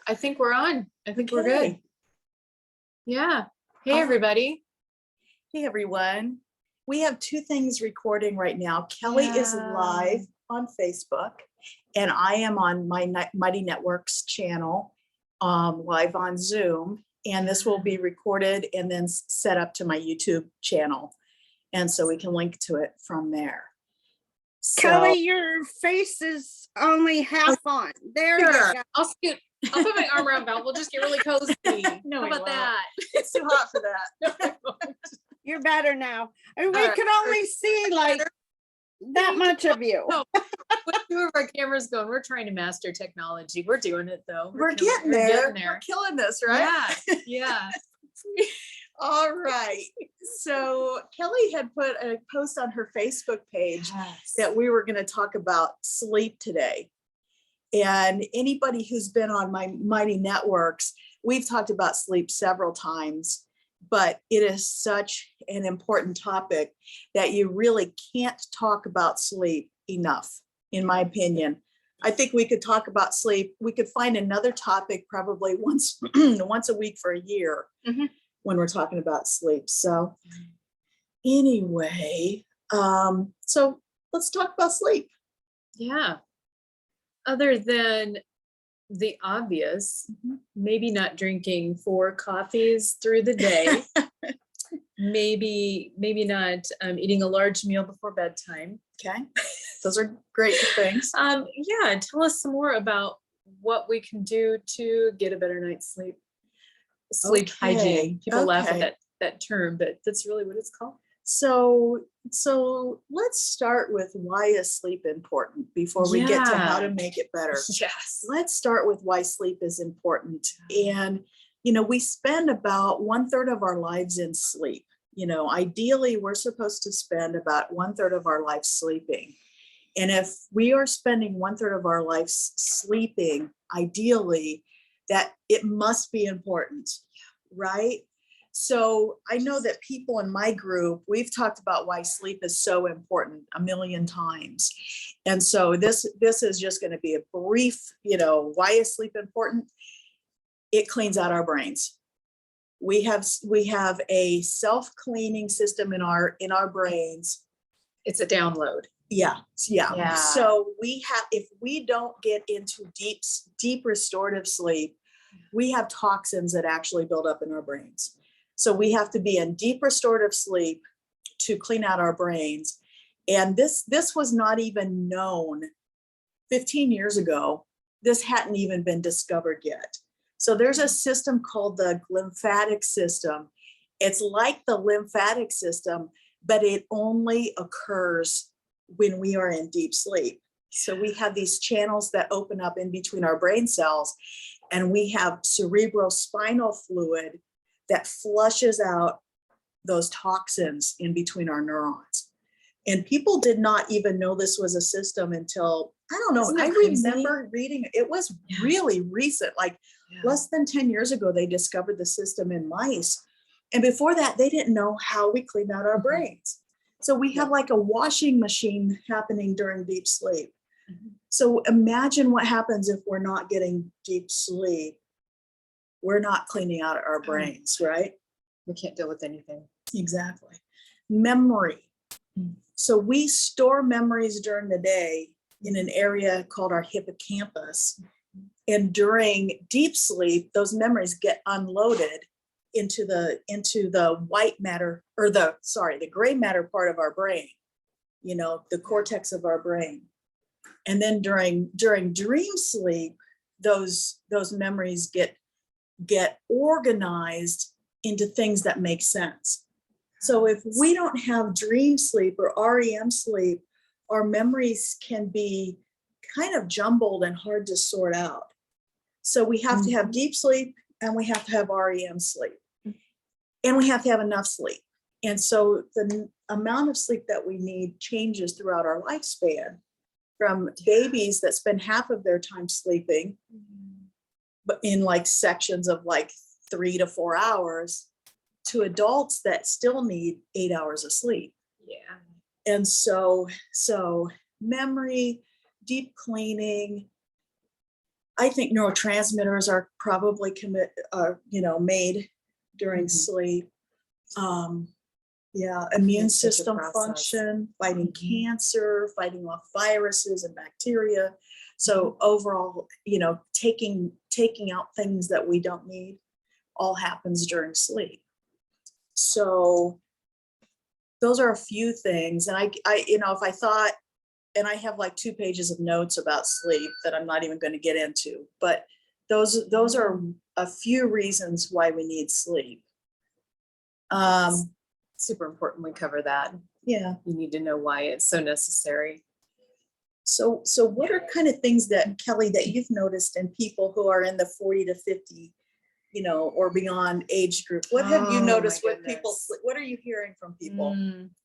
I think we're on. I think we're Okay. good. Yeah. Hey, everybody. Hey, everyone. We have two things recording right now. Kelli is live on Facebook, and I am on my Mighty Networks channel, live on Zoom. And this will be recorded and then set up to my YouTube channel. And so we can link to it from there. So, Kelli, your face is only half on. There you Sure. go. I'll scoot. I'll put my arm around Val. We'll just get really cozy. No, How we about won't. that? it's too hot for that. You're better now. And we All right. can only see like that much of you. No. With two of our cameras going, we're trying to master technology. We're doing it though. We're killing- getting we're there. getting there. We're killing this, right? Yeah. All right. So Kelli had put a post on her Facebook page Yes. that we were going to talk about sleep today. And anybody who's been on my Mighty Networks, we've talked about sleep several times, but it is such an important topic that you really can't talk about sleep enough, in my opinion. I think we could talk about sleep. We could find another topic probably once a week for a year when we're talking about sleep. So anyway, so let's talk about sleep. Yeah. Other than the obvious, maybe not drinking 4 coffees through the day, maybe not eating a large meal before bedtime. Okay, those are great things. Yeah, tell us some more about what we can do to get a better night's sleep. Sleep hygiene. People laugh at that term, but that's really what it's called. So let's start with why is sleep important before we get to how to make it better. Yes. Let's start with why sleep is important. And, we spend about 1/3 of our lives in sleep. Ideally, we're supposed to spend about 1/3 of our life sleeping. And if we are spending 1/3 of our life sleeping, ideally, that it must be important, right? So I know that people in my group, we've talked about why sleep is so important a million times. And so this is just going to be a brief, why is sleep important? It cleans out our brains. We have a self-cleaning system in our brains. It's a download. Yeah. Yeah. So if we don't get into deep restorative sleep, we have toxins that actually build up in our brains. So we have to be in deep restorative sleep to clean out our brains. And this was not even known 15 years ago. This hadn't even been discovered yet. So there's a system called the lymphatic system. It's like the lymphatic system, but it only occurs when we are in deep sleep. So we have these channels that open up in between our brain cells, and we have cerebrospinal fluid that flushes out those toxins in between our neurons. And people did not even know this was a system until, I don't know, Isn't I that crazy? remember reading, it was really recent, like less than 10 years ago, they discovered the system in mice. And before that, they didn't know how we cleaned out our brains. So we have like a washing machine happening during deep sleep. So imagine what happens if we're not getting deep sleep. We're not cleaning out our brains, right? We can't deal with anything. Exactly. Memory. So we store memories during the day in an area called our hippocampus. And during deep sleep, those memories get unloaded into the white matter, or the gray matter part of our brain, the cortex of our brain. And then during dream sleep, those memories get organized into things that make sense. So if we don't have dream sleep or REM sleep, our memories can be kind of jumbled and hard to sort out. So we have to have deep sleep, and we have to have REM sleep, and we have to have enough sleep. And so the amount of sleep that we need changes throughout our lifespan, from babies that spend half of their time sleeping, but in like sections of like 3 to 4 hours, to adults that still need 8 hours of sleep. Yeah. And so memory, deep cleaning, I think neurotransmitters are probably made during Mhm. sleep. Yeah, immune It's such a system process. function, fighting Mhm. cancer, fighting off viruses and bacteria. So overall, taking out things that we don't need all happens during sleep. So those are a few things. And I if I thought, and I have like 2 pages of notes about sleep that I'm not even going to get into, but those are a few reasons why we need sleep. Super important we cover that. Yeah. You need to know why it's so necessary. So what are kind of things that, Kelli, that you've noticed in people who are in the 40 to 50, or beyond age group? What have you Oh, my noticed with people? goodness. What are you hearing from people?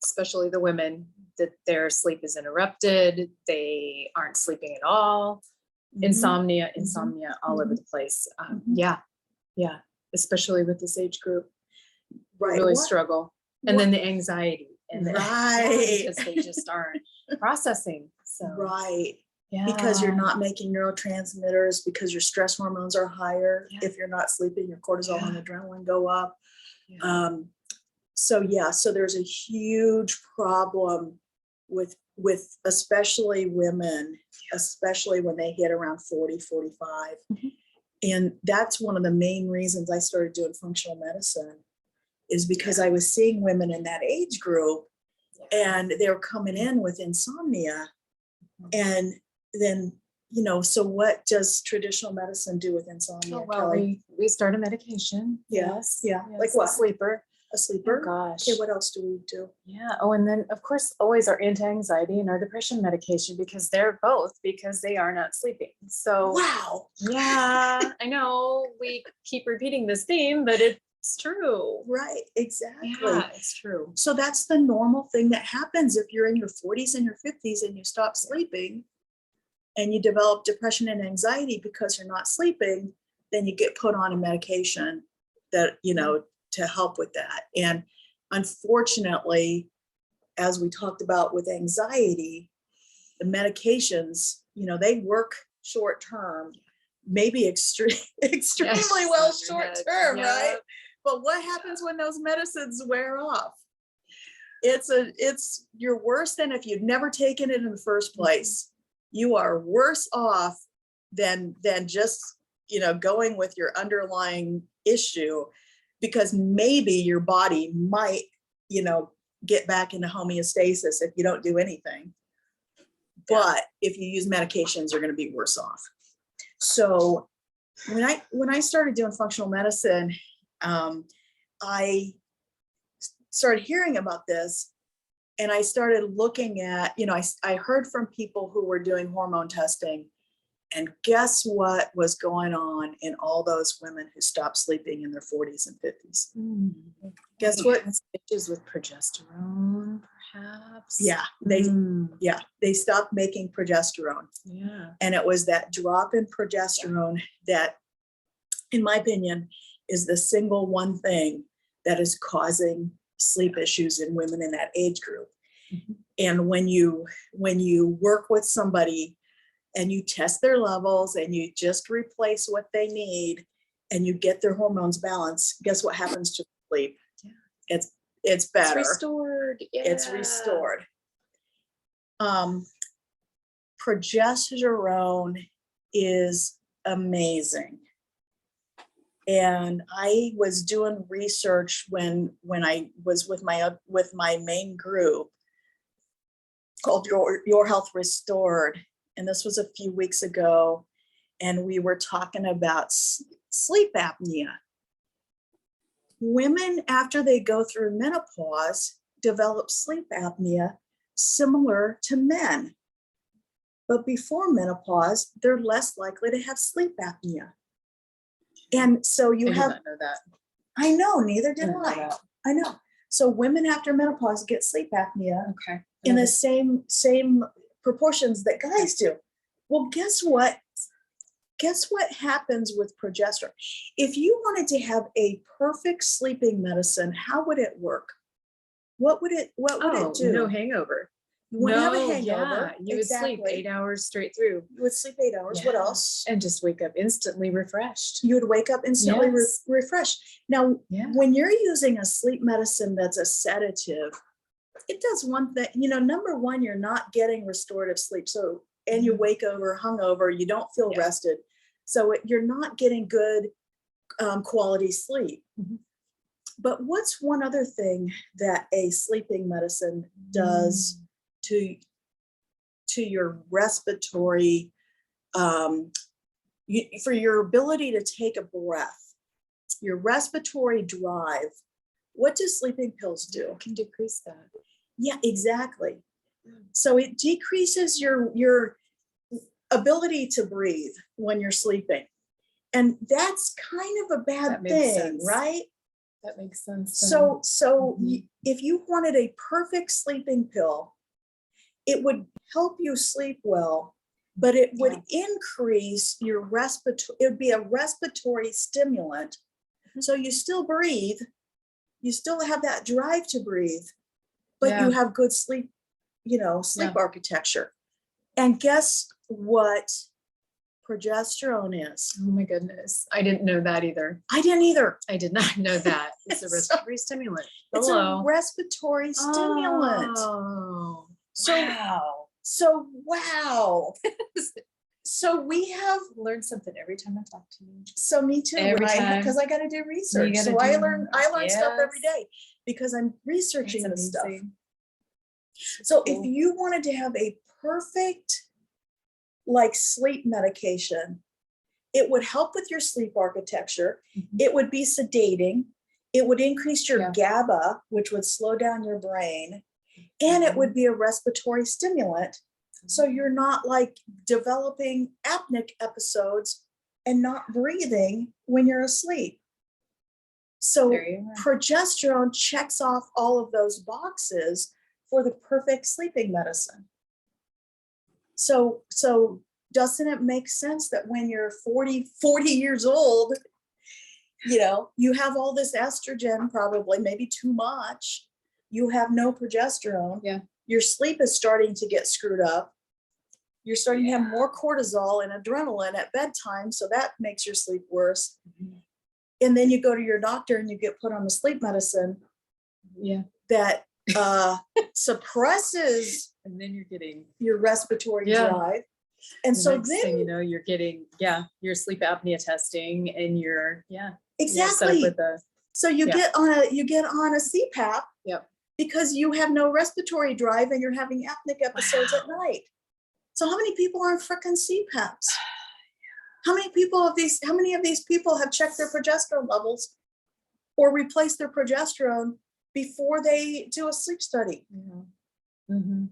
Especially the women, that their sleep is interrupted. They aren't sleeping at all. Mhm. Insomnia all over the place. Mhm. Yeah. Especially with this age group. Right. Really struggle. And then the anxiety. And Right. because they just aren't processing. So Right. yeah. Because you're not making neurotransmitters, because your stress hormones are higher. Yeah. If you're not sleeping, your cortisol and adrenaline go up. Yeah. So there's a huge problem with especially women, especially when they hit around 40, 45. Mhm. And that's one of the main reasons I started doing functional medicine, is because I was seeing women in that age group and they were coming in with insomnia. And then, so what does traditional medicine do with insomnia? Oh, well, Kelli? we start a medication. Yeah, Yes. yeah. Yes, Like what? A sleeper. A sleeper? Oh, gosh. Okay, what else do we do? Yeah. Oh, and then of course, always our anti-anxiety and our depression medication, because they're both, because they are not sleeping. So Wow. yeah, I know we keep repeating this theme, but it's true. Right, exactly. Yeah, it's true. So that's the normal thing that happens if you're in your 40s and your 50s and you stop sleeping and you develop depression and anxiety because you're not sleeping, then you get put on a medication that, to help with that. And unfortunately, as we talked about with anxiety, the medications, they work short term, maybe extremely well short term, right? But what happens when those medicines wear off? You're worse than if you'd never taken it in the first place. You are worse off than just, going with your underlying issue, because maybe your body might, get back into homeostasis if you don't do anything. But if you use medications, you're going to be worse off. So when I started doing functional medicine, I started hearing about this, and I started looking at, I heard from people who were doing hormone testing, and guess what was going on in all those women who stopped sleeping in their 40s and 50s? Guess what? Issues with progesterone, perhaps. Yeah, they stopped making progesterone. Yeah. And it was that drop in progesterone that, in my opinion, is the single one thing that is causing sleep issues in women in that age group. Mm-hmm. And when you work with somebody and you test their levels and you just replace what they need and you get their hormones balanced, guess what happens to sleep? Yeah. It's better. It's restored. Yeah. It's restored. Progesterone is amazing. And I was doing research when I was with my main group called Your Health Restored. And this was a few weeks ago. And we were talking about sleep apnea. Women, after they go through menopause, develop sleep apnea similar to men. But before menopause, they're less likely to have sleep apnea. And so I did not know that. I know, neither did I. I know. So women after menopause get sleep apnea in the same proportions that guys do. Well, guess what? Guess what happens with progesterone? If you wanted to have a perfect sleeping medicine, how would it work? What would it do? No hangover. You wouldn't have a No, hangover. yeah, you would sleep Exactly. 8 hours straight through. You would sleep 8 hours. What Yeah. else? And just wake up instantly refreshed. You would wake up instantly Yes. refreshed. Now, Yeah. when you're using a sleep medicine that's a sedative, it does one thing, number one, you're not getting restorative sleep. So, and you wake over hungover, you don't feel Yeah. rested. So you're not getting good quality sleep. Mhm. But what's one other thing that a sleeping medicine does to your respiratory, for your ability to take a breath, your respiratory drive? What do sleeping pills do? It can decrease that. Yeah, exactly. So it decreases your ability to breathe when you're sleeping. And that's kind of a bad That makes thing, sense. right? That makes sense. So Mhm. if you wanted a perfect sleeping pill, it would help you sleep well, but it would increase your respiratory, it would be a respiratory stimulant. So you still breathe, you still have that drive to breathe, but you have good sleep, sleep architecture. And guess what progesterone is? Oh my goodness. I didn't know that either. I didn't either. I did not know that. It's a respiratory stimulant. It's Hello. a respiratory stimulant. Oh, So, wow. wow. So we have Learned something every time I talk to you. So me too, Every time. because I got to do research. gotta So I do- learn stuff every Yes. day because I'm researching That's this stuff. amazing. So Cool. if you wanted to have a perfect sleep medication, it would help with your sleep architecture. Mhm. It would be sedating. It would increase your Yeah. GABA, which would slow down your brain. And it would be a respiratory stimulant. So you're not developing apneic episodes and not breathing when you're asleep. So There you are. progesterone checks off all of those boxes for the perfect sleeping medicine. So doesn't it make sense that when you're 40 years old, you have all this estrogen, probably maybe too much, you have no progesterone. Yeah. Your sleep is starting to get screwed up. You're starting to have more cortisol and adrenaline at bedtime, so that makes your sleep worse. Mhm. And then you go to your doctor and you get put on the sleep medicine Yeah. that suppresses And then you're getting, your respiratory Yeah. drive. And so next thing then you know, you're getting, your sleep apnea testing and you're, set up exactly. with a, So you get on a CPAP. Yep. Because you have no respiratory drive and you're having apneic episodes at night. So how many people are on frickin' CPAPs? How many of these people have checked their progesterone levels or replaced their progesterone before they do a sleep study? Mhm.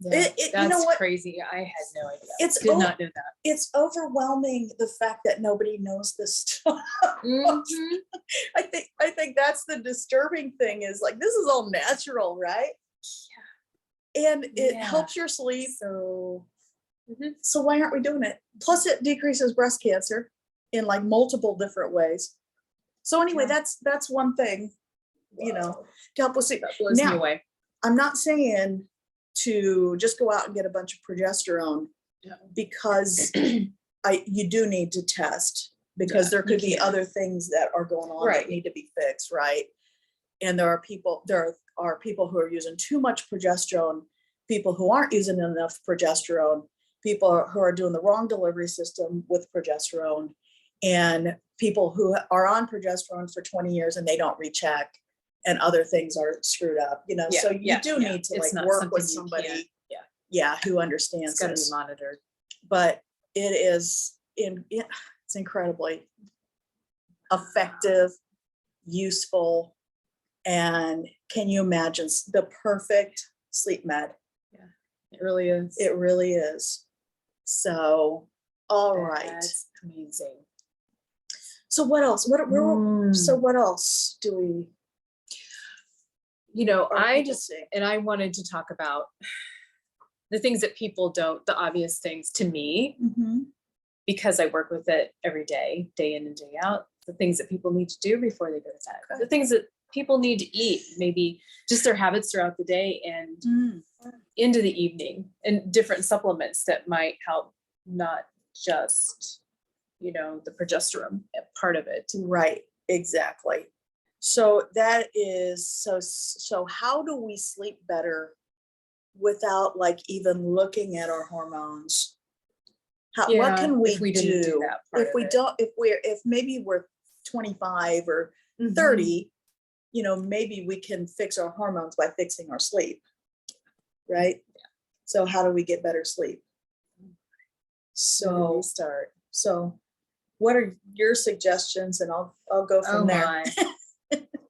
It- you know That's what? crazy. I had no idea. It's Did not know that. It's overwhelming, the fact that nobody knows this stuff. Mhm. I think that's the disturbing thing, is this is all natural, right? Yeah. And it Yeah. helps your sleep. So, So why aren't we doing it? Plus it decreases breast cancer in multiple different ways. So anyway, Yeah. that's one thing, to help with sleep. that blows me Now, away. I'm not saying to just go out and get a bunch of progesterone, Yeah. because you do need to test, because there you could be can. other things that are going on Right. that need to be fixed, right? And there are people who are using too much progesterone, people who aren't using enough progesterone, people who are doing the wrong delivery system with progesterone, and people who are on progesterone for 20 years and they don't recheck, and other things are screwed up, so you do need to It's not work with something you somebody can't- who understands It's got to be this. monitored. But it's incredibly effective, useful, and can you imagine the perfect sleep med? It really is. It really is. So, all right. That's amazing. So what else? So what else do we? are I people just, seeing? and I wanted to talk about the things that people don't, the obvious things to me, Mhm. because I work with it every day, day in and day out, the things that people need to do before they go to bed, Okay. the things that people need to eat, maybe just their habits throughout the day. And Mm. into the evening, and different supplements that might help, not just, the progesterone part of it. Right, exactly. So that is, so how do we sleep better without like even looking at our hormones? What Yeah, can we if we didn't do do that part if of we it. don't, if maybe we're 25 or Mhm. 30, maybe we can fix our hormones by fixing our sleep, right? So how do we get better sleep? Where do So we start? So what are your suggestions? And I'll go from there. My.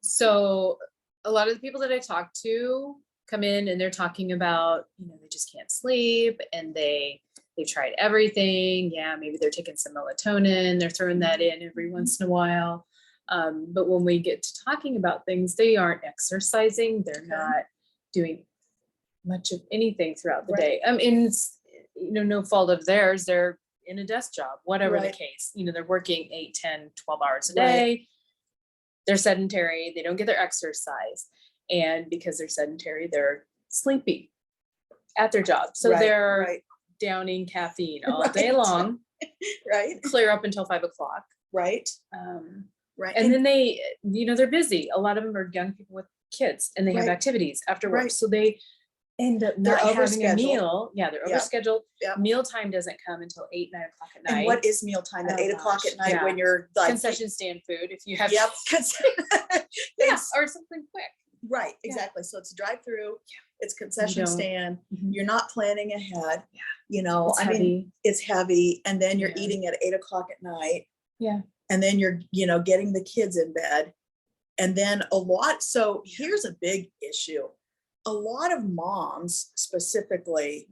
So a lot of the people that I talk to come in and they're talking about, they just can't sleep, and they've tried everything. Yeah, maybe they're taking some melatonin, they're throwing that in every once in a while. But when we get to talking about things, they aren't exercising, they're not doing much of anything throughout the day. I mean, it's, no fault of theirs. They're in a desk job, whatever the case, they're working 8, 10, 12 hours a day. They're sedentary. They don't get their exercise. And because they're sedentary, they're sleepy at their job. So they're downing caffeine all day long. Right. Clear up until 5 o'clock. Right. Right. And then they, they're busy. A lot of them are young people with kids, and they have activities after work. So they end up not having a meal. Yeah, they're overscheduled. Mealtime doesn't come until 8, 9 o'clock at night. And what is mealtime at 8 o'clock at night when you're like concession stand food? If you have or something quick. Right, exactly. So it's drive through, it's concession stand. You're not planning ahead. It's I mean, it's heavy, and then you're eating at 8 o'clock at night. Yeah. And then you're, getting the kids in bed. And then so here's a big issue. A lot of moms specifically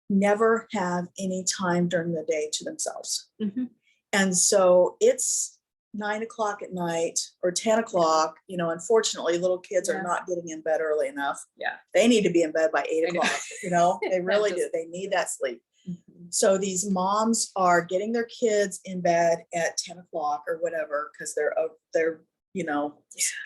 never have any time during the day to themselves. And so it's 9 o'clock at night or 10 o'clock, unfortunately, little kids are not getting in bed early enough. Yeah. They need to be in bed by 8 o'clock, they really do. They need that sleep. So these moms are getting their kids in bed at 10 o'clock or whatever, because they're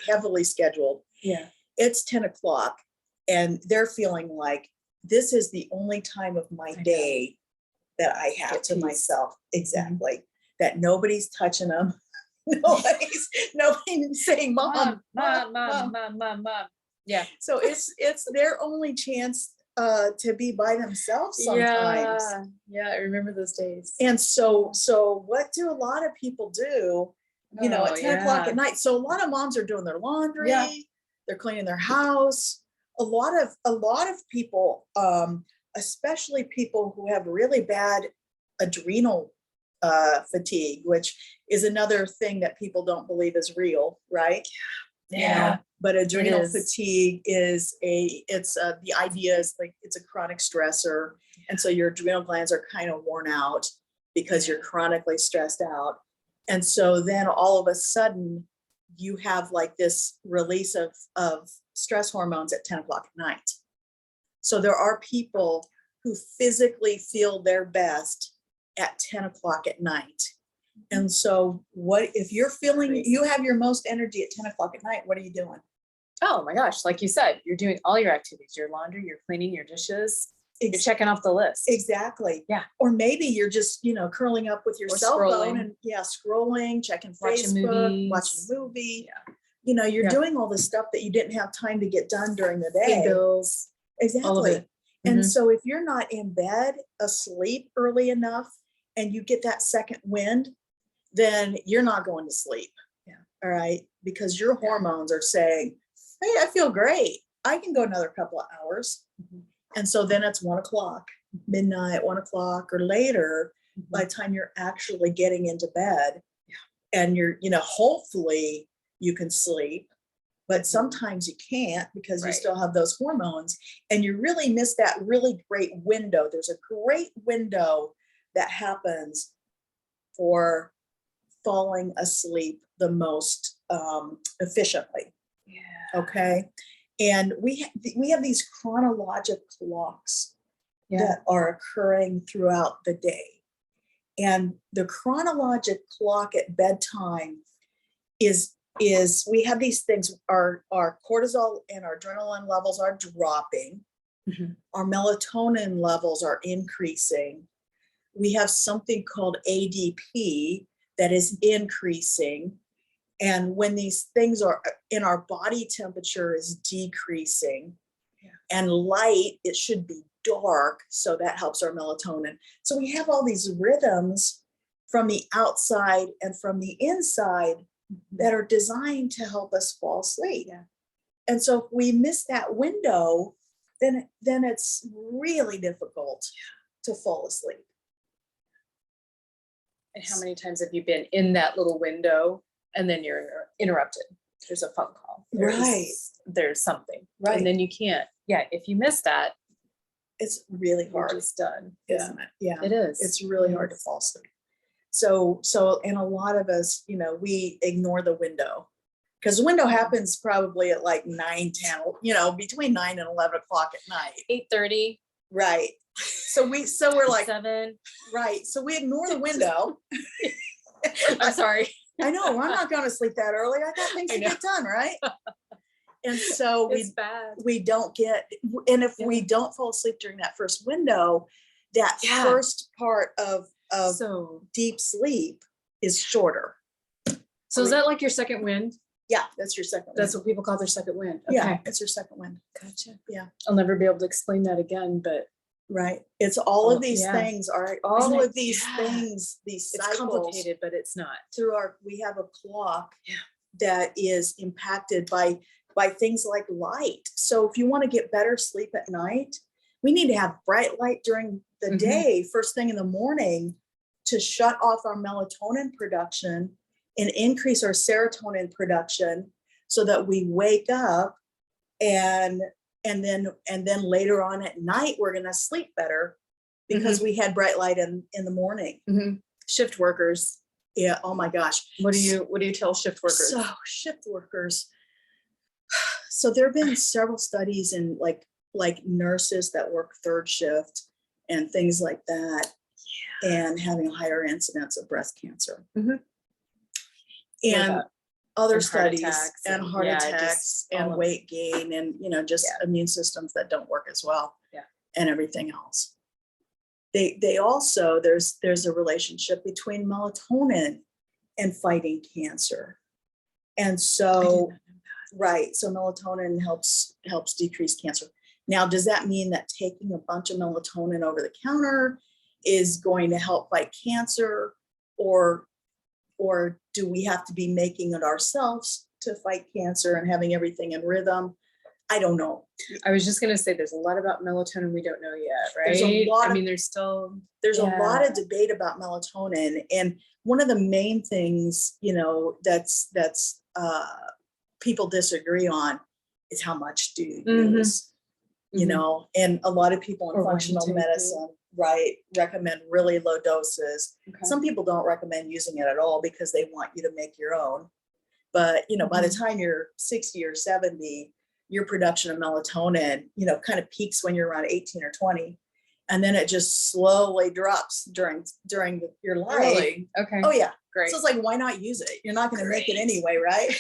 heavily scheduled. Yeah. It's 10 o'clock and they're feeling like this is the only time of my day that I have to myself. Exactly. That nobody's touching them. Nobody's saying, mom. Yeah. So it's their only chance to be by themselves sometimes. Yeah, I remember those days. And so what do a lot of people do, at 10 o'clock at night? So a lot of moms are doing their laundry, they're cleaning their house. A lot of people, especially people who have really bad adrenal fatigue, which is another thing that people don't believe is real, right? But adrenal fatigue is the idea is like it's a chronic stressor. And so your adrenal glands are kind of worn out because you're chronically stressed out. And so then all of a sudden you have like this release of stress hormones at 10 o'clock at night. So there are people who physically feel their best at 10 o'clock at night. And so what if you're feeling you have your most energy at 10 o'clock at night? What are you doing? Oh my gosh, like you said, you're doing all your activities, your laundry, you're cleaning, your dishes, you're checking off the list. Exactly. Yeah. Or maybe you're just, curling up with your cell phone and scrolling, checking Facebook, watching a movie. Yeah. You're doing all the stuff that you didn't have time to get done during the day. Bills. Exactly. All of it. And so if you're not in bed asleep early enough and you get that second wind, then you're not going to sleep. Yeah. All right. Because your hormones are saying, hey, I feel great. I can go another couple of hours. And so then it's 1 o'clock, midnight, 1 o'clock or later, by the time you're actually getting into bed. And you're, hopefully you can sleep, but sometimes you can't because you still have those hormones and you really miss that really great window. There's a great window that happens for falling asleep the most efficiently. Yeah. Okay. And we have these chronologic clocks that are occurring throughout the day. And the chronologic clock at bedtime is we have these things, our cortisol and our adrenaline levels are dropping. Mhm. our melatonin levels are increasing. We have something called ADP that is increasing. And when these things are in our body, temperature is decreasing. Yeah. And light, it should be dark. So that helps our melatonin. So we have all these rhythms from the outside and from the inside that are designed to help us fall asleep. Yeah. And so if we miss that window, then it's really difficult to fall asleep. And how many times have you been in that little window and then you're interrupted? There's a phone call. Right. There's something. Right. And then you can't. Yeah. If you miss that, It's really you're hard, just done. isn't it? Yeah. It is. It's really hard to fall asleep. So, and a lot of us, we ignore the window because the window happens probably at like 9, 10, between 9 and 11 o'clock at night. 8:30, Right. So we're like, 7. right. So we ignore the window. I'm sorry. I know, I'm not going to sleep that early. I got things I to know. get done, right? And so It's bad. we don't get, and if we Yeah. don't fall asleep during that first window, that Yeah. first part of So deep sleep is shorter. is that like your second wind? Yeah, that's your second That's wind. what people call their second wind. Okay. Yeah, it's your second wind. Gotcha. Yeah. I'll never be able to explain that again, but Right. It's all of Oh, these yeah. things are All all of of these yeah. things, these it's cycles complicated, but it's not. we have a clock Yeah. that is impacted by things like light. So if you want to get better sleep at night, we need to have bright light during the Mhm. day, first thing in the morning, to shut off our melatonin production and increase our serotonin production so that we wake up and then later on at night we're going to sleep better because we had bright light in the morning. Mhm. Shift workers. Yeah. Oh my gosh. What do you tell shift workers? So shift workers. So there have been several studies in like nurses that work third shift and things like that, and having a higher incidence of breast cancer. Mhm. And that? other And heart studies attacks and and- heart yeah, attacks just all and of weight gain and just Yeah. immune systems that don't work as well. Yeah. And everything else. They also there's a relationship between melatonin and fighting cancer. And I did so not know that. right, so melatonin helps decrease cancer. Now, does that mean that taking a bunch of melatonin over the counter is going to help fight cancer, or do we have to be making it ourselves to fight cancer and having everything in rhythm? I don't know. I was just gonna say there's a lot about melatonin we don't know yet, right? There's a lot I of- mean, there's still There's a lot Yeah. of debate about melatonin, and one of the main things that's people disagree on is how much do you Mhm. use. Mhm. And a lot of people in Or when you functional take it. medicine, right, recommend really low doses. Okay. Some people don't recommend using it at all because they want you to make your own. But, by the Mhm. time you're 60 or 70, your production of melatonin, kind of peaks when you're around 18 or 20. And then it just slowly drops during your life. Really? Okay. Oh, yeah. Great. So it's like, why not use it? You're not going to make it Great. anyway, right?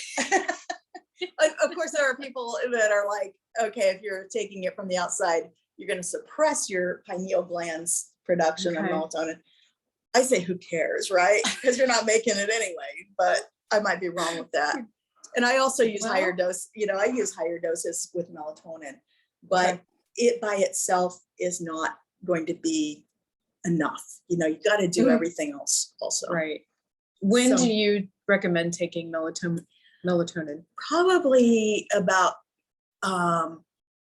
Of course, there are people that are like, okay, if you're taking it from the outside, you're going to suppress your pineal gland's production of Okay. melatonin. I say, who cares, right? Because you're not making it anyway, but I might be wrong with that. And I also use higher dose, I use higher doses with melatonin, but Okay. it by itself is not going to be enough. You got to do Mhm. everything else also. Right. When So- do you recommend taking melatonin? Probably about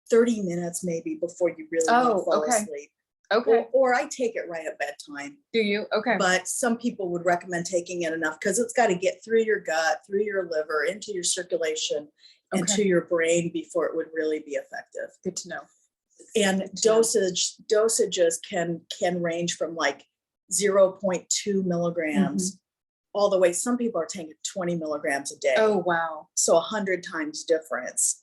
30 minutes maybe before you really want Oh, to fall okay. asleep. Okay. Or I take it right at bedtime. Do you? Okay. But some people would recommend taking it enough because it's got to get through your gut, through your liver, into your circulation, and Okay. to your brain before it would really be effective. Good to know. And Good to know. dosages can range from like 0.2 milligrams all the way. Some people are taking 20 milligrams a day. Oh, wow. So 100 times difference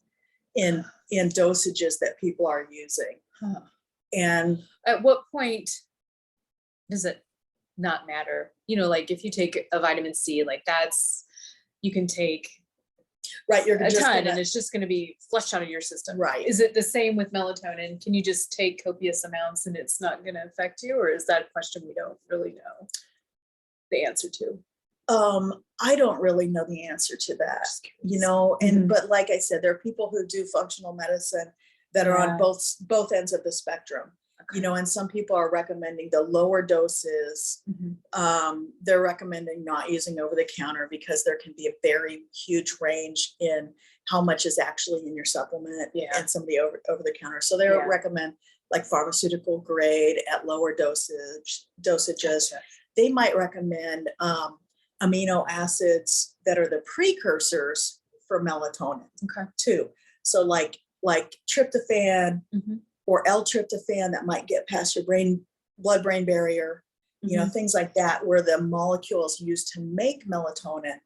in dosages that people are using. Huh. And At what point does it not matter? Like if you take a vitamin C, like you can take Right, you're a just ton, gonna, and it's just gonna be flushed out of your system. right. Is it the same with melatonin? Can you just take copious amounts and it's not gonna affect you, or is that a question we don't really know the answer to? I don't really know the answer to that, Just you curious. know, and, Mhm. but like I said, there are people who do functional medicine that are on Yeah. both ends of the spectrum, you Okay. know, and some people are recommending the lower doses. Mhm. They're recommending not using over the counter because there can be a very huge range in how much is actually in your supplement Yeah. and some of the over the counter. So they Yeah. recommend like pharmaceutical grade at lower dosages. Gotcha. They might recommend amino acids that are the precursors for melatonin Okay. too. So like tryptophan Mhm. or L-tryptophan that might get past your blood-brain barrier, you know, Mhm. things like that, where the molecules used to make melatonin.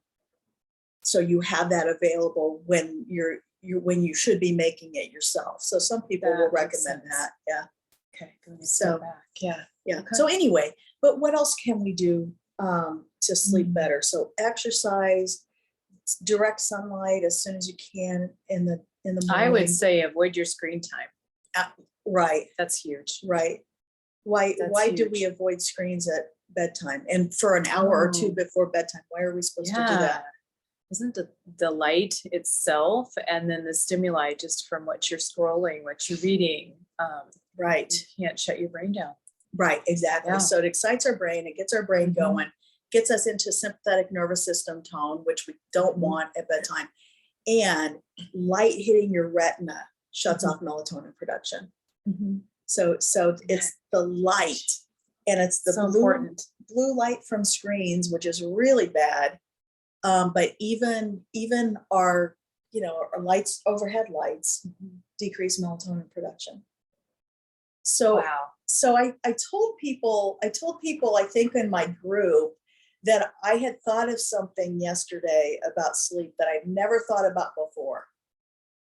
So you have that available when when you should be making it yourself. So some people will That makes recommend sense. that. Yeah. Okay. Going a So step back. Yeah. yeah. Okay. So anyway, but what else can we do to sleep Mm. better? So exercise, direct sunlight as soon as you can in the morning. I would say avoid your screen time. Right, That's huge. right. Why That's do we huge. avoid screens at bedtime and for an hour or two Oh. before bedtime? Why are we supposed to do that? Isn't the light itself and then the stimuli just from what you're scrolling, what you're reading, Right, you can't shut your brain down. right, exactly. Yeah. So it excites our brain, it gets our brain Mhm. going, gets us into sympathetic nervous system tone, which we don't Mhm. want at bedtime. And light hitting your retina shuts Mhm. off melatonin production. Mhm. So it's the light, and it's the So important. blue light from screens, which is really bad. But even our, you know, our lights, overhead lights, Mhm. decrease melatonin production. So Wow. I told people, I think in my group, that I had thought of something yesterday about sleep that I've never thought about before,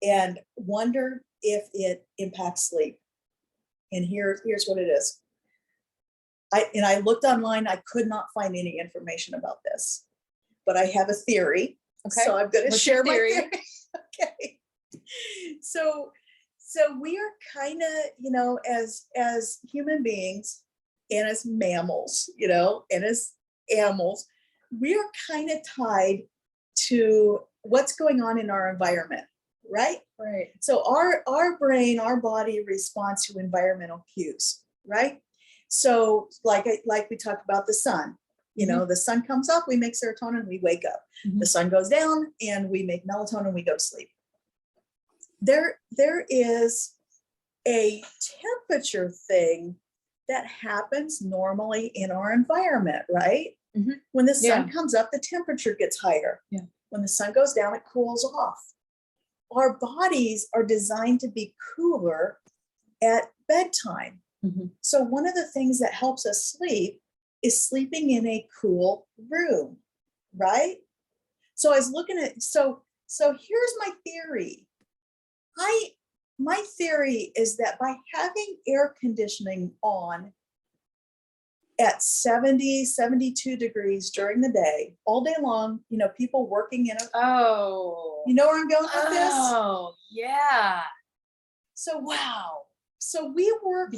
and wondered if it impacts sleep. And here's what it is. I looked online, I could not find any information about this, but I have a theory. Okay. So I'm going to What's your share my theory? theory. Okay. So we are kind of, you know, as human beings and as mammals, you know, and as animals, we are kind of tied to what's going on in our environment, right? Right. So our brain, our body responds to environmental cues, right? So like we talked about the sun, you know, the sun comes up, we make serotonin, we wake up. Mhm. The sun goes down and we make melatonin, we go to sleep. There is a temperature thing that happens normally in our environment, right? Mhm. When the sun Yeah. comes up, the temperature gets higher. Yeah. When the sun goes down, it cools off. Our bodies are designed to be cooler at bedtime. Mhm. So one of the things that helps us sleep is sleeping in a cool room, right? So I was looking at, so here's my theory. My theory is that by having air conditioning on at 70, 72 degrees during the day, all day long, you know, people working in a, Oh. you know where I'm going with this? Oh, yeah. So Wow. So we work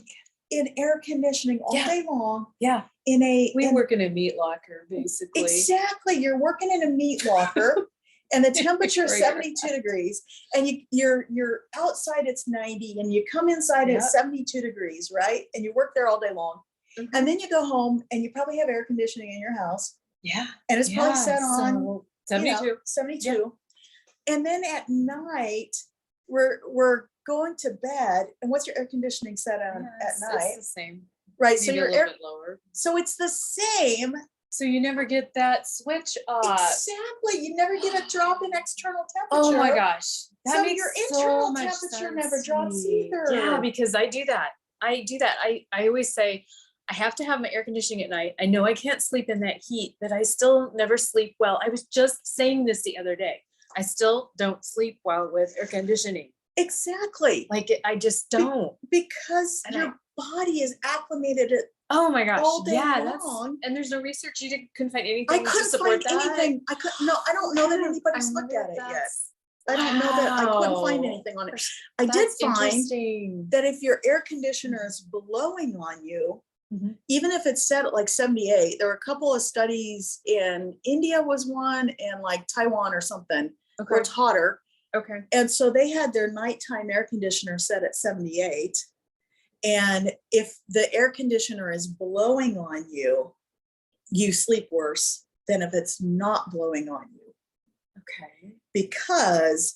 in air conditioning all Yeah. day long Yeah. in a, We work in a meat locker, basically. exactly, you're working in a meat locker and the temperature is 72 degrees and you're outside it's 90 and you come inside Yep. it's 72 degrees, right? And you work there all day long. Mhm. And then you go home and you probably have air conditioning in your house. Yeah. And it's probably set on So 72. You know, 72. And then at night, we're going to bed. And what's your air conditioning set on at night? It's the same. Right. Maybe So your a little air, bit lower. so it's the same. So you never get that switch off. Exactly. You never get a drop in external temperature. Oh my gosh. That So makes your so internal much temperature sense never to drops me. either. Yeah, because I do that. I always say I have to have my air conditioning at night. I know I can't sleep in that heat, but I still never sleep well. I was just saying this the other day. I still don't sleep well with air conditioning. Exactly. Like I just don't. Because And your body is acclimated Oh my gosh. all day Yeah, long. and there's no research. Couldn't find anything I to couldn't support find that. anything. No, I don't know that Yeah, anybody's I looked wonder at if it yet. that's- I don't know that, I couldn't find Wow. anything on it. I did That's find interesting. that if your air conditioner is blowing on you, Mhm. even if it's set at like 78, there were a couple of studies in India was one and like Taiwan or something, where Okay. it's hotter. Okay. And so they had their nighttime air conditioner set at 78. And if the air conditioner is blowing on you, you sleep worse than if it's not blowing on you. Okay. Because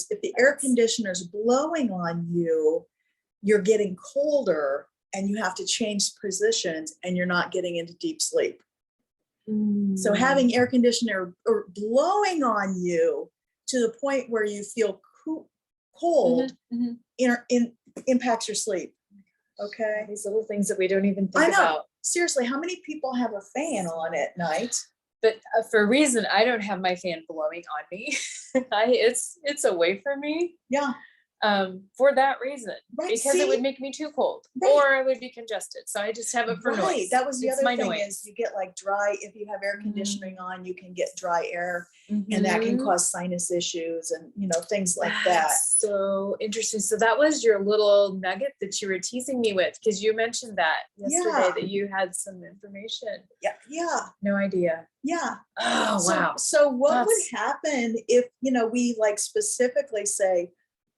if the air That's- conditioner is blowing on you, you're getting colder and you have to change positions and you're not getting into deep sleep. So having air conditioner or blowing on you to the point where you feel cold Mhm. impacts your sleep. Okay. These little things that we don't even think I know. about. Seriously, how many people have a fan on at night? But for a reason, I don't have my fan blowing on me. It's away from me. Yeah. For that reason, Right, because it would see? make me too cold, Right. or I would be congested. So I just have it for Right. noise. That was the It's other my thing noise. is you get like dry, if you have air conditioning on, you can get dry air and that can Mhm. cause sinus issues and, things like that. That's so interesting. So that was your little nugget that you were teasing me with, because you mentioned that yesterday Yeah. that you had some information. Yeah. Yeah. No idea. Yeah. Oh, So, wow. so what would That's- happen if, we like specifically say,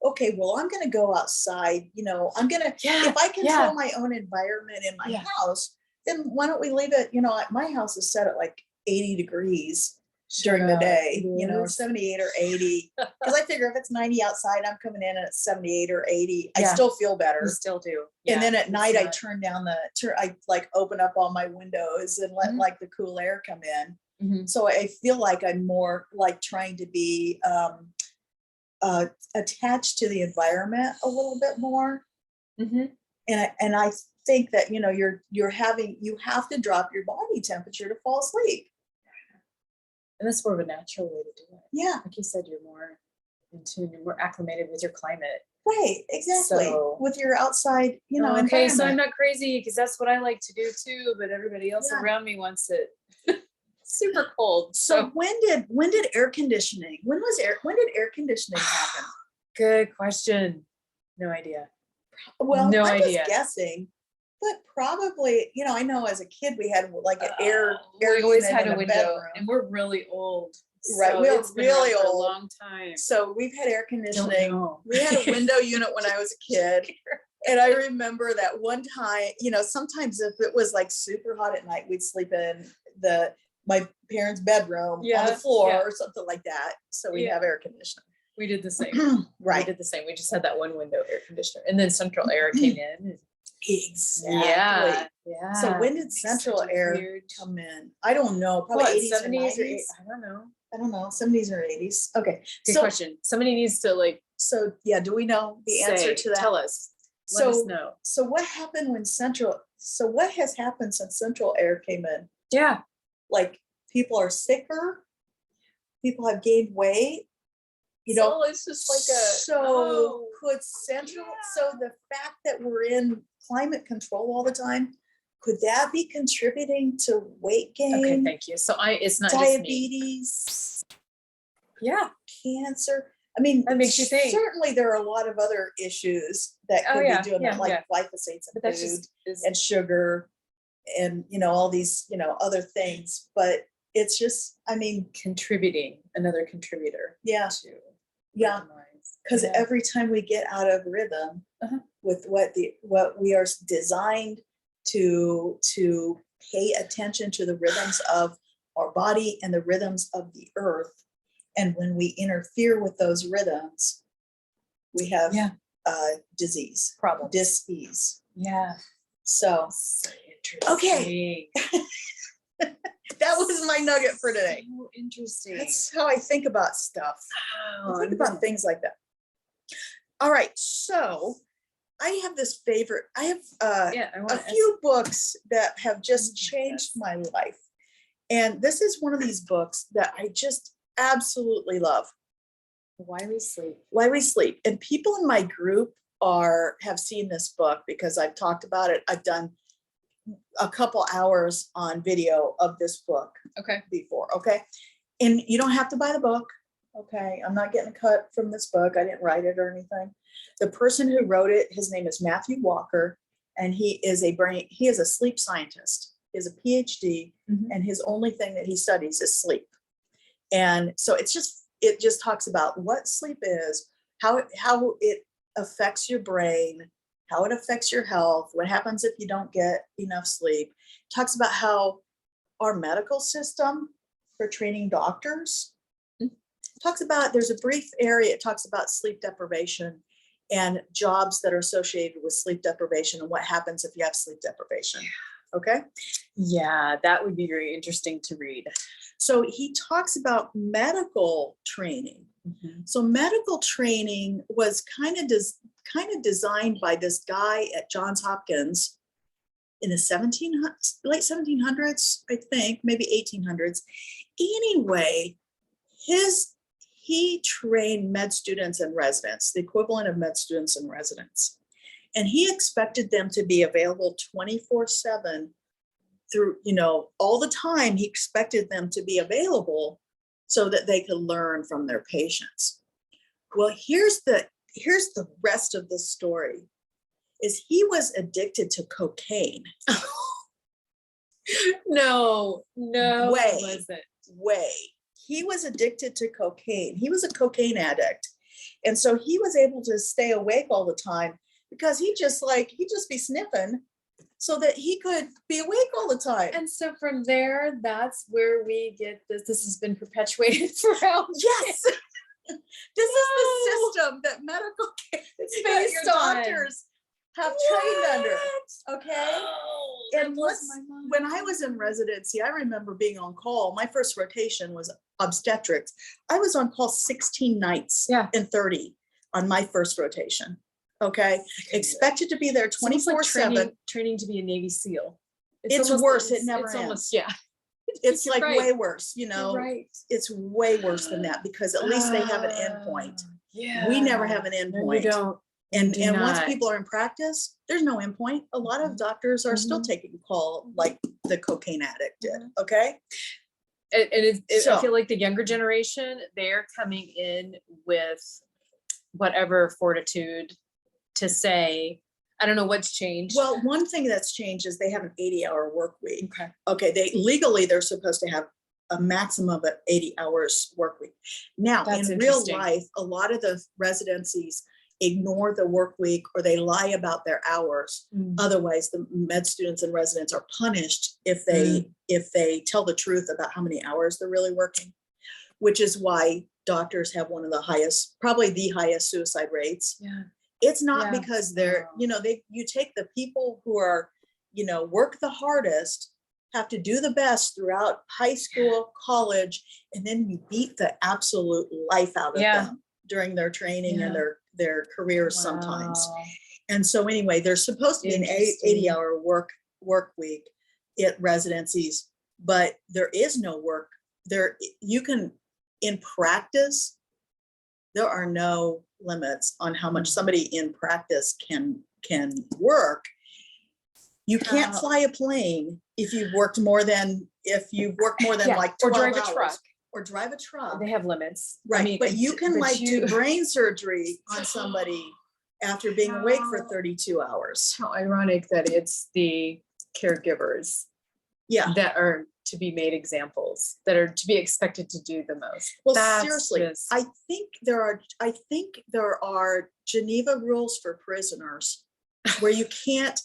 okay, well, I'm going to go outside, I'm going to, Yeah, if I control yeah. my own environment in my Yeah. house, then why don't we leave it, my house is set at like 80 degrees during the Shut up. day, It or is. 78 or 80. Because I figure if it's 90 outside, I'm coming in at 78 or 80. I Yeah. still feel better. You still do. And then Yeah, at night, I not- turn down I like open up all my windows and let Mhm. like the cool air come in. Mhm. So I feel like I'm more like trying to be attached to the environment a little bit more. Mhm. And I think that, you have to drop your body temperature to fall asleep. And that's more of a natural way to do it. Yeah, Like you said, you're more in tune, you're more acclimated with your climate. right, exactly. So- With your outside, Okay, so I'm environment. not crazy, because that's what I like to do too, but everybody else Yeah. around me wants it super cold. So when did air conditioning, when did air conditioning happen? Good question. No idea. Well, No I'm idea. just guessing, but probably, I know as a kid we had like an air We always unit had in a window, bedroom. and we're really old. Right, so we are it's been around really for old. a long time. So we've had air Don't conditioning. know. We had a window unit when I was a kid. And I remember that one time, sometimes if it was like super hot at night, we'd sleep in my parents' bedroom on Yeah, the floor yeah. or something like that. So we'd Yeah. have air conditioning. We did the same. We Right. did the same. We just had that one window air conditioner, and then central air came in. Exactly. Yeah. Yeah. So when did Makes central such a air weird- come in? I don't know. Probably What, 80s or 70s or 90s. I don't know. I don't know. 70s or 80s. Okay. Good So, question. Somebody needs to so yeah, do we know the answer say, to that? tell us. Let us So, know. so what happened what has happened since central air came in? Yeah. Like people are sicker, people have gained weight, So it's just like so could central, so the fact that we're in climate control all the time, could that be contributing to weight gain? Okay, thank you. So it's not just me. Diabetes, Yeah. cancer. I mean, That makes you think. certainly there are a lot of other issues that Oh, could yeah, be doing yeah, that, like yeah. glyphosates in But that's food just is and sugar and, all these, other things. But it's just, I mean, another contributor yeah, to yeah. our demise. Because Yeah. every time we get out of rhythm Uh-huh. with what we are designed to pay attention to the rhythms of our body and the rhythms of the earth. And when we interfere with those rhythms, we have Yeah. disease, Problem. dis-ease. Yeah. So So Okay. interesting. that was my nugget for today. So interesting. That's how I think about stuff. Wow, I think I'm about gonna- things like that. All right, so I have this favorite. I have Yeah, I a want few books that have just Yes. changed my life. And this is one of these books that I just absolutely love. Why We Sleep. Why We Sleep. And people in my group have seen this book because I've talked about it. I've done a couple hours on video of this book Okay. before, okay? And you don't have to buy the book, okay? I'm not getting a cut from this book. I didn't write it or anything. The person who wrote it, his name is Matthew Walker, and he is a sleep scientist. He has a PhD, and his only thing that he studies is sleep. And so it just talks about what sleep is, how it affects your brain, how it affects your health, what happens if you don't get enough sleep. It talks about how our medical system for training doctors talks about, there's a brief area, it talks about sleep deprivation and jobs that are associated with sleep deprivation and what happens if you have sleep deprivation. Okay. Yeah, that would be very interesting to read. So he talks about medical training. So medical training was kind of designed by this guy at Johns Hopkins in the late 1700s, I think, maybe 1800s. Anyway, he trained med students and residents, the equivalent of med students and residents. And he expected them to be available 24/7 through, all the time. He expected them to be available so that they could learn from their patients. Well, here's the rest of the story is he was addicted to cocaine. No, Way. it wasn't. He was addicted to cocaine. He was a cocaine addict. And so he was able to stay awake all the time because he'd just be sniffing so that he could be awake all the time. And so from there, that's where we get this. This has been perpetuated throughout. Yes. This is the system that medical care, It's that based your on. doctors have trained under. Okay. Oh, that And blows my mind. when I was in residency, I remember being on call. My first rotation was obstetrics. I was on call 16 nights and 30 on my first rotation. Okay. Expected to be there It's almost like 24/7. training to be a Navy SEAL. It's almost- worse. It never it's ends. almost, yeah. It's You're like right. way worse, You're right. it's way worse than that because at least they have an end point. Yeah. We never have an end No, point. you don't. And do once not. people are in practice, there's no end point. A lot of doctors are still taking call like the cocaine addict did. Okay. And I So- feel like the younger generation, they're coming in with whatever fortitude to say, I don't know what's changed. Well, one thing that's changed is they have an 80-hour work week. Okay. Okay. They're supposed to have a maximum of 80 hours work week. Now, That's in real interesting. life, a lot of the residencies ignore the work week or they lie about their hours. Otherwise, the med students and residents are punished if they tell the truth about how many hours they're really working, which is why doctors have one of the highest, probably the highest suicide rates. Yeah. It's not Yeah. because they're, you take the people who are, work the hardest, have to do the best throughout high school, college, and then you beat the absolute life out of them during their training and their careers sometimes. Wow. And so anyway, there's supposed to be an Interesting. 80-hour work week at residencies, but there is no work there. You can, in practice, there are no limits on how much somebody in practice can work. You can't fly a plane if you've worked more than like 12 or drive a hours. truck. Or drive a truck. They have limits. Right. I mean, but you can do do brain surgery on somebody after being awake for 32 hours. how ironic that it's the caregivers Yeah. that are to be made examples, that are to be expected to do the most. Well, That's seriously, just- I think there are Geneva rules for prisoners where you can't,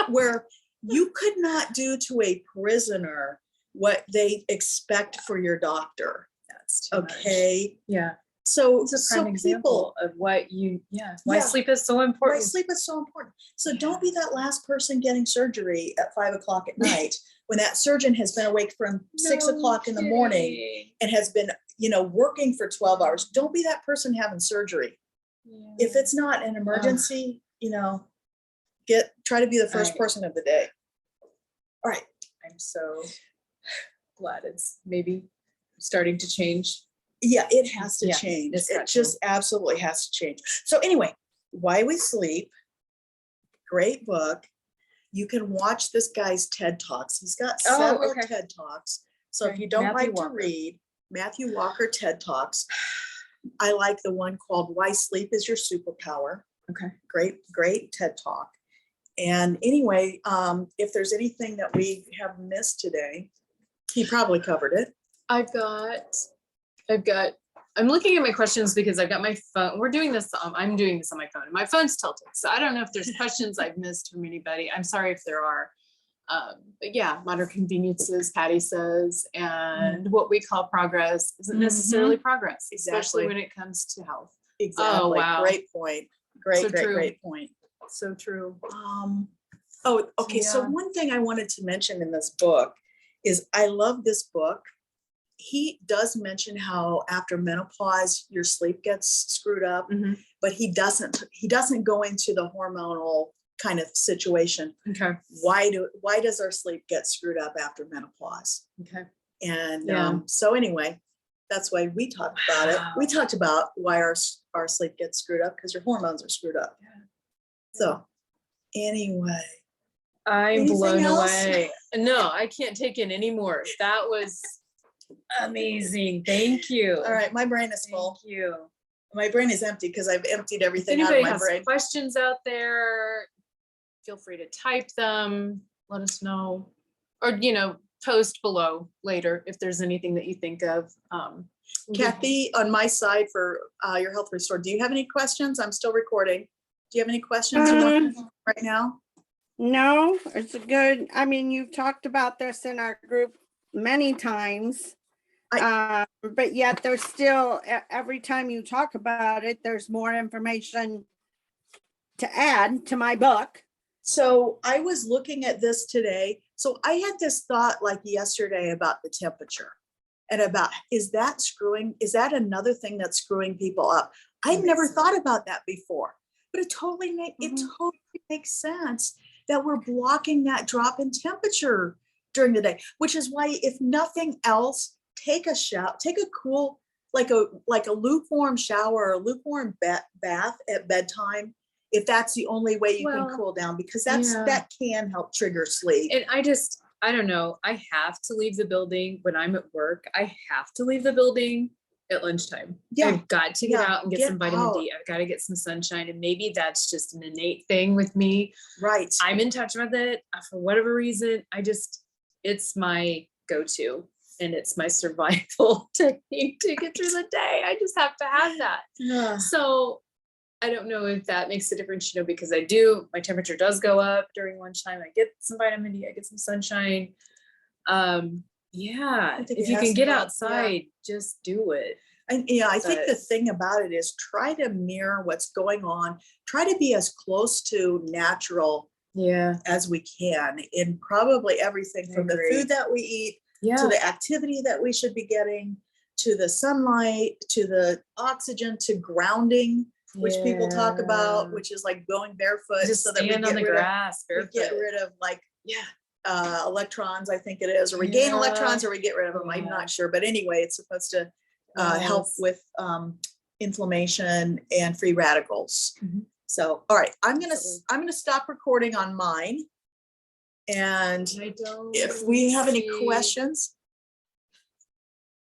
where you could not do to a prisoner what they expect for your doctor. That's too much. Okay. Yeah. So, It's a prime example of why Yeah. sleep is so why important. sleep is so important. So don't be that last person getting surgery at 5 o'clock at night when that surgeon has been awake from 6 o'clock in the morning kidding. and has been, working for 12 hours. Don't be that person having surgery. Yeah. If it's not an emergency, try to be the first Right. person of the day. All right. I'm so glad it's maybe starting to change. Yeah, it has to Yeah, change. it's It got just absolutely has to change. So anyway, Why We Sleep, great book. you can watch this guy's TED Talks. He's got Oh, several okay. TED Talks. So if Okay. you don't Matthew like to Walker. read, Matthew Walker TED Talks. I like the one called Why Sleep is Your Superpower. Okay. Great TED Talk. And anyway, if there's anything that we have missed today, he probably covered it. I'm looking at my questions because I've got my phone. We're doing this. I'm doing this on my phone. My phone's tilted. So I don't know if there's questions I've missed from anybody. I'm sorry if there are. But yeah, modern conveniences, Patty says, and what we call progress isn't necessarily progress, especially Exactly. when it comes to health. Exactly. wow. Great point. So true. Great point. So true. Oh, okay. So Yeah. one thing I wanted to mention in this book is I love this book. He does mention how after menopause your sleep gets screwed up, Mhm. but he doesn't go into the hormonal kind of situation. Okay. Why does our sleep get screwed up after menopause? Okay. And Yeah. so anyway, that's why we talked about it. We Wow. talked about why our sleep gets screwed up because your hormones are screwed up. Yeah. So anyway, I'm Anything blown else? away. No, I can't take in anymore. That was amazing. Thank you. all right, my brain is full. Thank you. My brain is empty because I've emptied If everything out of anybody my has brain. questions out there, feel free to type them. Let us know, or post below later if there's anything that you think of. Kathy, on my side for your health restore, do you have any questions? I'm still recording. Do you have any questions you want right now? No, it's a good, I mean, you've talked about this in our group many times. But yet there's still, every time you talk about it, there's more information to add to my book. So I was looking at this today. So I had this thought like yesterday about the temperature and about, is that another thing that's screwing people up? I'd never thought about that before, but it totally makes sense that we're blocking that drop in temperature during the day, which is why, if nothing else, take a shower, take a cool, like a lukewarm shower or a lukewarm bath at bedtime, if that's the only way you can cool down, because that can help trigger sleep. And I don't know, I have to leave the building when I'm at work. I have to leave the building at lunchtime. Yeah. I've got to get out and get some vitamin D. I've got to get some sunshine. And maybe that's just an innate thing with me. Right. I'm in touch with it for whatever reason. It's my go-to. And it's my survival technique to get through the day. I just have to have that. Yeah. So I don't know if that makes a difference, because my temperature does go up during lunchtime. I get some vitamin D, I get some sunshine. If you can get outside, just do it. And I think the thing about it is try to mirror what's going on. Try to be as close to natural as we can in probably everything from the food that we eat, to the activity that we should be getting, to the sunlight, to the oxygen, to grounding, which people talk about, which is like going barefoot, just so that we stand on get the rid grass, of, we get rid of electrons, I think it is, or we gain electrons or we get rid of them. I'm not sure, but anyway, it's supposed to help with inflammation and free radicals. So, all right, I'm gonna stop recording on mine. And if we have any questions,